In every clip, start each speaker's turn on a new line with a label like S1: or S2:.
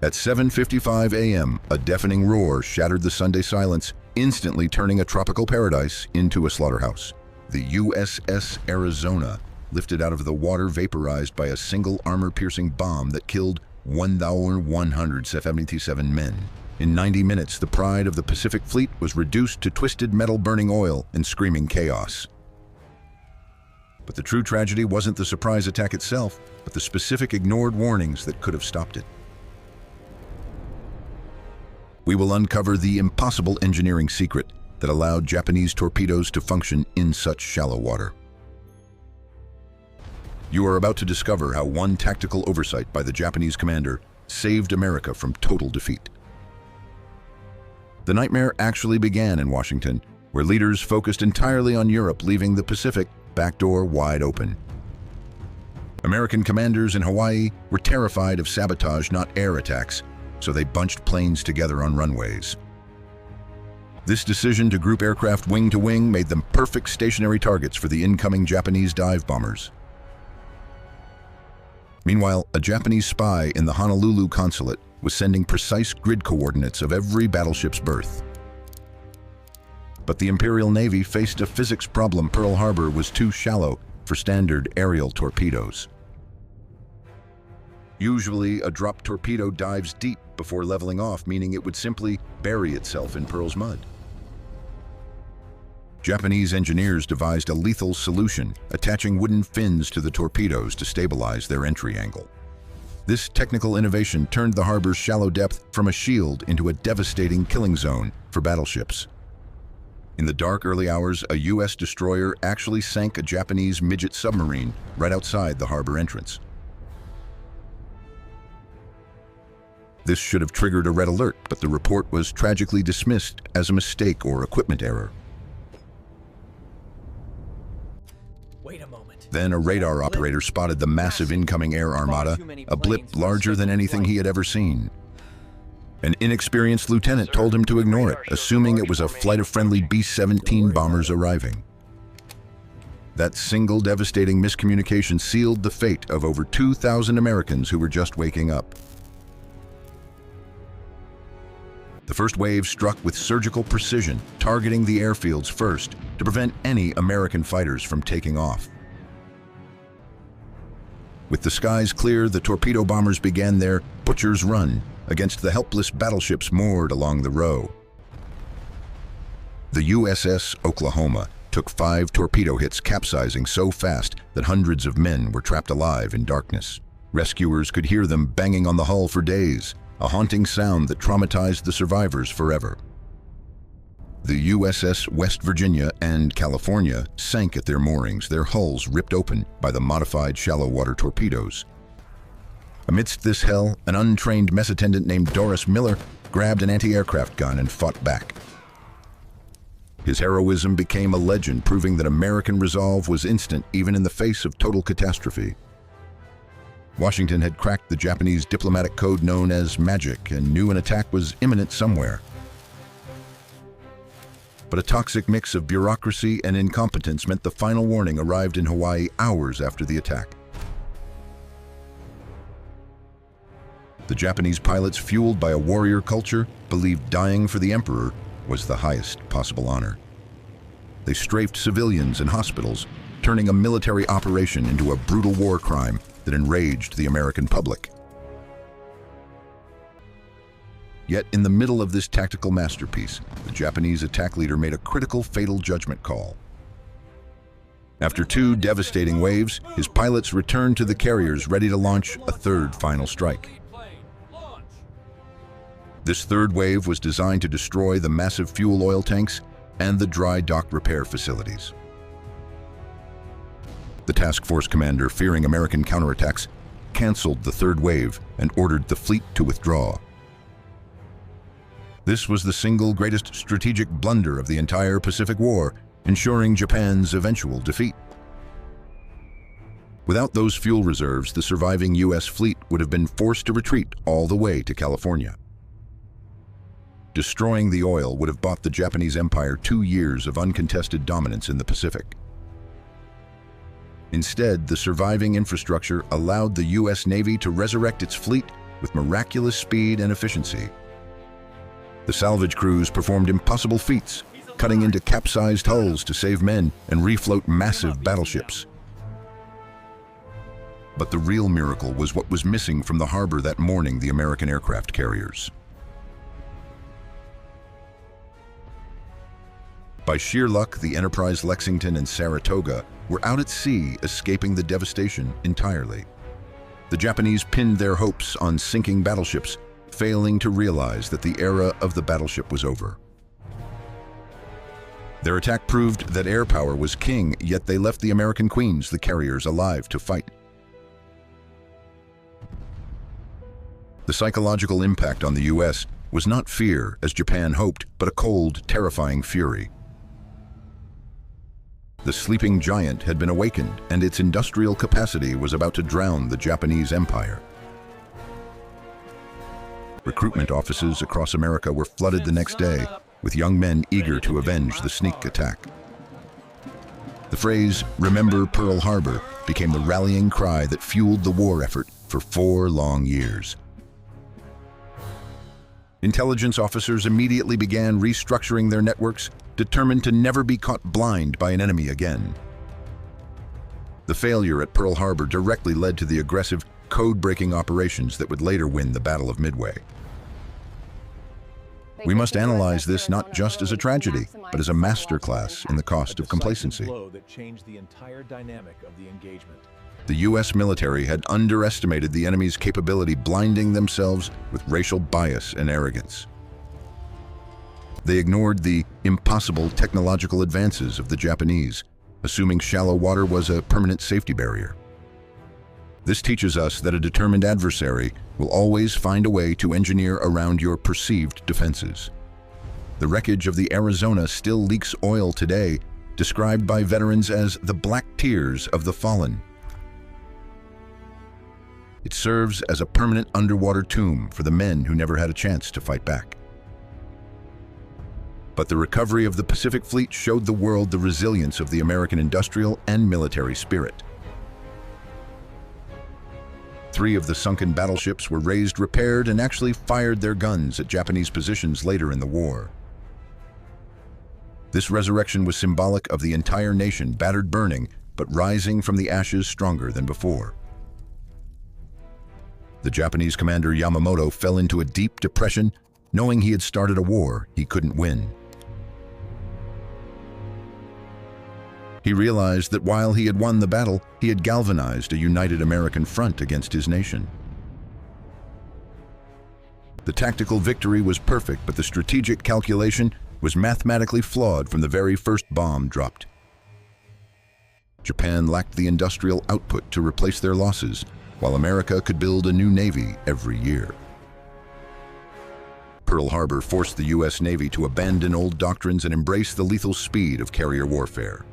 S1: At 7:55 a.m., a deafening roar shattered the Sunday silence, instantly turning a tropical paradise into a slaughterhouse. The USS Arizona lifted out of the water vaporized by a single armor-piercing bomb that killed 1,177 men. In 90 minutes, the pride of the Pacific Fleet was reduced to twisted metal burning oil and screaming chaos. But the true tragedy wasn't the surprise attack itself, but the specific ignored warnings that could have stopped it. We will uncover the impossible engineering secret that allowed Japanese torpedoes to function in such shallow water. You are about to discover how one tactical oversight by the Japanese commander saved America from total defeat. The nightmare actually began in Washington, where leaders focused entirely on Europe, leaving the Pacific backdoor wide open. American commanders in Hawaii were terrified of sabotage, not air attacks, so they bunched planes together on runways. This decision to group aircraft wing to wing made them perfect stationary targets for the incoming Japanese dive bombers. Meanwhile, a Japanese spy in the Honolulu consulate was sending precise grid coordinates of every battleship's berth. But the Imperial Navy faced a physics problem. Pearl Harbor was too shallow for standard aerial torpedoes. Usually, a drop torpedo dives deep before leveling off, meaning it would simply bury itself in Pearl's mud. Japanese engineers devised a lethal solution, attaching wooden fins to the torpedoes to stabilize their entry angle. This technical innovation turned the harbor's shallow depth from a shield into a devastating killing zone for battleships. In the dark early hours, a U.S. destroyer actually sank a Japanese midget submarine right outside the harbor entrance. This should have triggered a red alert, but the report was tragically dismissed as a mistake or equipment error.
S2: Wait a moment.
S1: Then a radar operator spotted the massive incoming air armada, a blip larger than anything he had ever seen. An inexperienced lieutenant told him to ignore it, assuming it was a flight of friendly B-17 bombers arriving. That single devastating miscommunication sealed the fate of over 2,000 Americans who were just waking up. The first wave struck with surgical precision, targeting the airfields first to prevent any American fighters from taking off. With the skies clear, the torpedo bombers began their butcher's run against the helpless battleships moored along the row. The USS Oklahoma took 5 torpedo hits, capsizing so fast that hundreds of men were trapped alive in darkness. Rescuers could hear them banging on the hull for days, a haunting sound that traumatized the survivors forever. The USS West Virginia and California sank at their moorings, their hulls ripped open by the modified shallow water torpedoes. Amidst this hell, an untrained mess attendant named Doris Miller grabbed an anti-aircraft gun and fought back. His heroism became a legend, proving that American resolve was instant even in the face of total catastrophe. Washington had cracked the Japanese diplomatic code known as magic and knew an attack was imminent somewhere. But a toxic mix of bureaucracy and incompetence meant the final warning arrived in Hawaii hours after the attack. The Japanese pilots, fueled by a warrior culture, believed dying for the emperor was the highest possible honor. They strafed civilians and hospitals, turning a military operation into a brutal war crime that enraged the American public. Yet in the middle of this tactical masterpiece, the Japanese attack leader made a critical, fatal judgment call. After 2 devastating waves, his pilots returned to the carriers ready to launch a third final strike. This third wave was designed to destroy the massive fuel oil tanks and the dry dock repair facilities. The task force commander, fearing American counterattacks, canceled the third wave and ordered the fleet to withdraw. This was the single greatest strategic blunder of the entire Pacific War, ensuring Japan's eventual defeat. Without those fuel reserves, the surviving U.S. fleet would have been forced to retreat all the way to California. Destroying the oil would have bought the Japanese Empire 2 years of uncontested dominance in the Pacific. Instead, the surviving infrastructure allowed the U.S. Navy to resurrect its fleet with miraculous speed and efficiency. The salvage crews performed impossible feats, cutting into capsized hulls to save men and refloat massive battleships. But the real miracle was what was missing from the harbor that morning: the American aircraft carriers. By sheer luck, the Enterprise Lexington and Saratoga were out at sea, escaping the devastation entirely. The Japanese pinned their hopes on sinking battleships, failing to realize that the era of the battleship was over. Their attack proved that air power was king, yet they left the American queens, the carriers, alive to fight. The psychological impact on the U.S. was not fear, as Japan hoped, but a cold, terrifying fury. The sleeping giant had been awakened, and its industrial capacity was about to drown the Japanese Empire. Recruitment offices across America were flooded the next day, with young men eager to avenge the sneak attack. The phrase, "Remember Pearl Harbor," became the rallying cry that fueled the war effort for 4 long years. Intelligence officers immediately began restructuring their networks, determined to never be caught blind by an enemy again. The failure at Pearl Harbor directly led to the aggressive, code-breaking operations that would later win the Battle of Midway. We must analyze this not just as a tragedy, but as a masterclass in the cost of complacency.
S2: That changed the entire dynamic of the engagement.
S1: The U.S. military had underestimated the enemy's capability, blinding themselves with racial bias and arrogance. They ignored the impossible technological advances of the Japanese, assuming shallow water was a permanent safety barrier. This teaches us that a determined adversary will always find a way to engineer around your perceived defenses. The wreckage of the Arizona still leaks oil today, described by veterans as the black tears of the fallen. It serves as a permanent underwater tomb for the men who never had a chance to fight back. But the recovery of the Pacific Fleet showed the world the resilience of the American industrial and military spirit. 3 of the sunken battleships were raised, repaired, and actually fired their guns at Japanese positions later in the war. This resurrection was symbolic of the entire nation, battered, burning, but rising from the ashes stronger than before. The Japanese commander Yamamoto fell into a deep depression, knowing he had started a war he couldn't win. He realized that while he had won the battle, he had galvanized a united American front against his nation. The tactical victory was perfect, but the strategic calculation was mathematically flawed from the very first bomb dropped. Japan lacked the industrial output to replace their losses, while America could build a new navy every year. Pearl Harbor forced the U.S. Navy to abandon old doctrines and embrace the lethal speed of carrier warfare.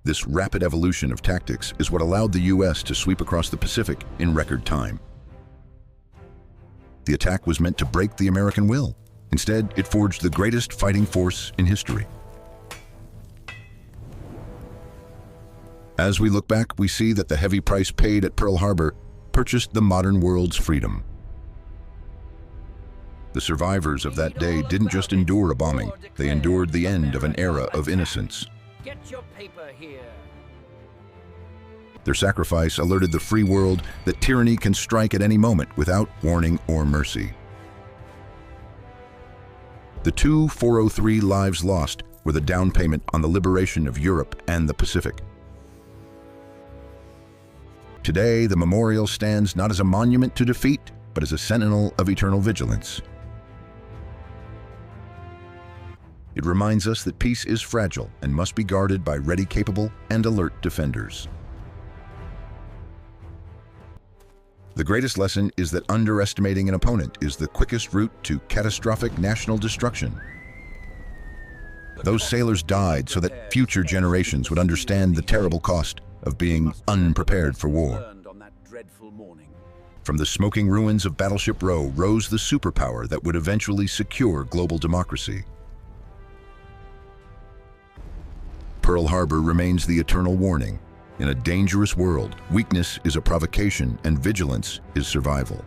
S1: This rapid evolution of tactics is what allowed the U.S. to sweep across the Pacific in record time. The attack was meant to break the American will. Instead, it forged the greatest fighting force in history. As we look back, we see that the heavy price paid at Pearl Harbor purchased the modern world's freedom. The survivors of that day didn't just endure a bombing, they endured the end of an era of innocence.
S3: Get your paper here.
S1: Their sacrifice alerted the free world that tyranny can strike at any moment without warning or mercy. The 2 403 lives lost were the down payment on the liberation of Europe and the Pacific. Today, the memorial stands not as a monument to defeat, but as a sentinel of eternal vigilance. It reminds us that peace is fragile and must be guarded by ready, capable, and alert defenders. The greatest lesson is that underestimating an opponent is the quickest route to catastrophic national destruction. Those sailors died so that future generations would understand the terrible cost of being unprepared for war. From the smoking ruins of Battleship Row rose the superpower that would eventually secure global democracy. Pearl Harbor remains the eternal warning. In a dangerous world, weakness is a provocation and vigilance is survival.